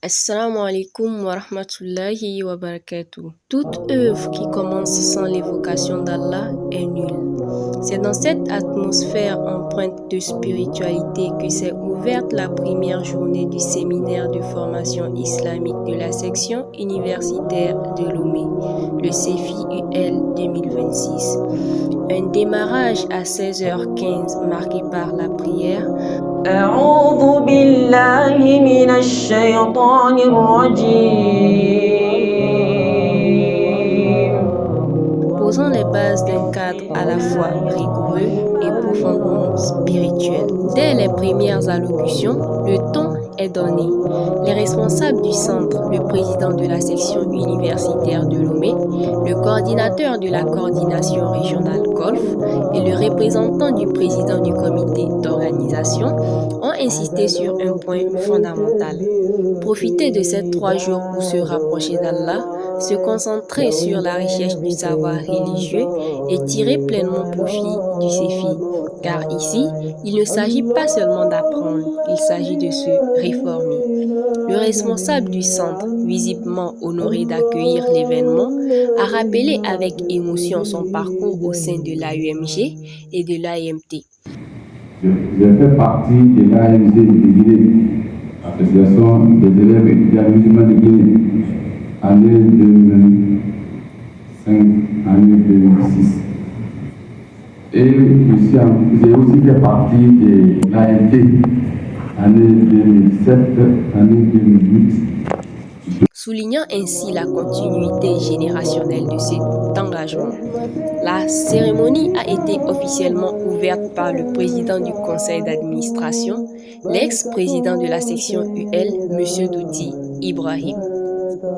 Assalamu alaikum wa rahmatullahi wa barakatuh. Toute œuvre qui commence sans l'évocation d'Allah est nulle. C'est dans cette atmosphère empreinte de spiritualité que s'est ouverte la première journée du séminaire de formation islamique de la section universitaire de Lomé, le CEFI-UL 2026. Un démarrage à 16h15 marqué par la prière. أعوذ بالله من الشيطان الرجيم Posant les bases d'un cadre à la fois rigoureux et profondément spirituel. Dès les premières allocutions, le ton est donné. Les responsables du centre, le président de la section universitaire de Lomé, le coordinateur de la coordination régionale Golf et le représentant du président du comité d'organisation ont insisté sur un point fondamental. Profiter de ces 3 jours pour se rapprocher d'Allah, se concentrer sur la recherche du savoir religieux et tirer pleinement profit du CEFI. Car ici, il ne s'agit pas seulement d'apprendre, il s'agit de se réformer. Le responsable du centre, visiblement honoré d'accueillir l'événement, a rappelé avec émotion son parcours au sein de l'AUMG et de l'AMT. Je fais partie de l'AMG de Guinée, Association des élèves étudiants musulmans de Guinée, année 2005, année 2006. Et j'ai aussi fait partie de l'AMT, année 2007, année 2008. Soulignant ainsi la continuité générationnelle de cet engagement. La cérémonie a été officiellement ouverte par le président du conseil d'administration, l'ex-président de la section UL, M. Douti Ibrahim.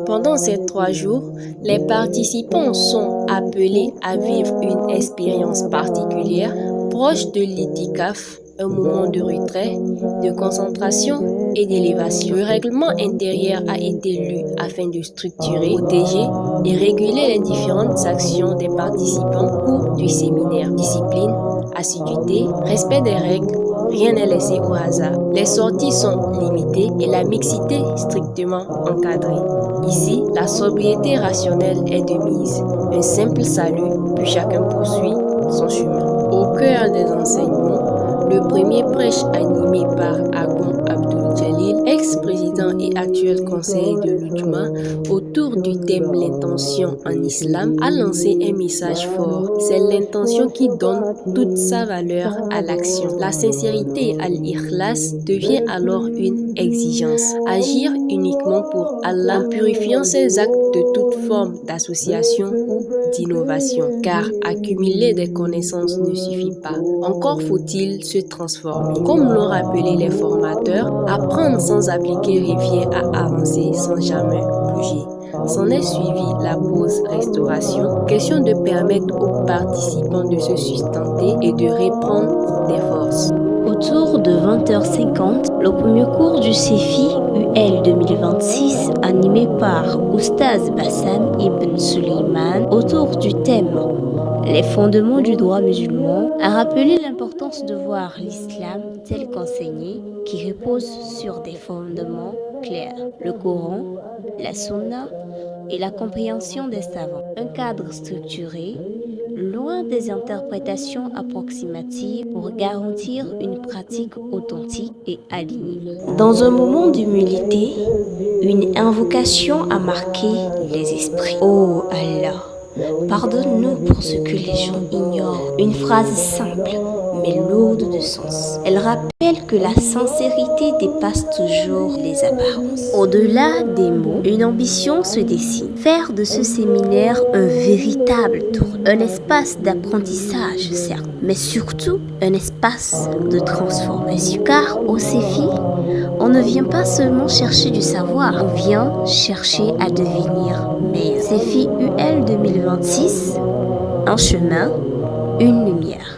Pendant ces 3 jours, les participants sont appelés à vivre une expérience particulière proche de l'itikaf, un moment de retrait, de concentration et d'élévation. Le règlement intérieur a été lu afin de structurer, protéger et réguler les différentes actions des participants au cours du séminaire. Discipline, assiduité, respect des règles, rien n'est laissé au hasard. Les sorties sont limitées et la mixité strictement encadrée. Ici, la sobriété rationnelle est de mise. Un simple salut, puis chacun poursuit son chemin. Au cœur des enseignements, le premier prêche animé par Agon Abdul Jalil, ex-président et actuel conseiller de l'Ujma, autour du thème l'intention en islam, a lancé un message fort. C'est l'intention qui donne toute sa valeur à l'action. La sincérité al-ikhlas devient alors une exigence. Agir uniquement pour Allah, purifiant ses actes de toute forme d'association ou d'innovation. Car accumuler des connaissances ne suffit pas. Encore faut-il se transformer. Comme l'ont rappelé les formateurs, apprendre sans appliquer revient à avancer sans jamais bouger. S'en est suivi la pause restauration, question de permettre aux participants de se sustenter et de reprendre des forces. Autour de 20h50, le premier cours du CEFI-UL 2026, animé par Oustaz Bassam Ibn Suleiman, autour du thème les fondements du droit musulman, a rappelé l'importance de voir l'islam tel qu'enseigné, qui repose sur des fondements clairs, le Coran, la Sunna et la compréhension des savants. Un cadre structuré, loin des interprétations approximatives pour garantir une pratique authentique et alignée. Dans un moment d'humilité, une invocation a marqué les esprits. Ô Allah, pardonne-nous pour ce que les gens ignorent. Une phrase simple, mais lourde de sens. Elle rappelle que la sincérité dépasse toujours les apparences. Au-delà des mots, une ambition se dessine. Faire de ce séminaire un véritable tournant. Un espace d'apprentissage, certes, mais surtout un espace de transformation. Car au CEFI, on ne vient pas seulement chercher du savoir, on vient chercher à devenir meilleur. CEFI-UL 2026, un chemin, une lumière.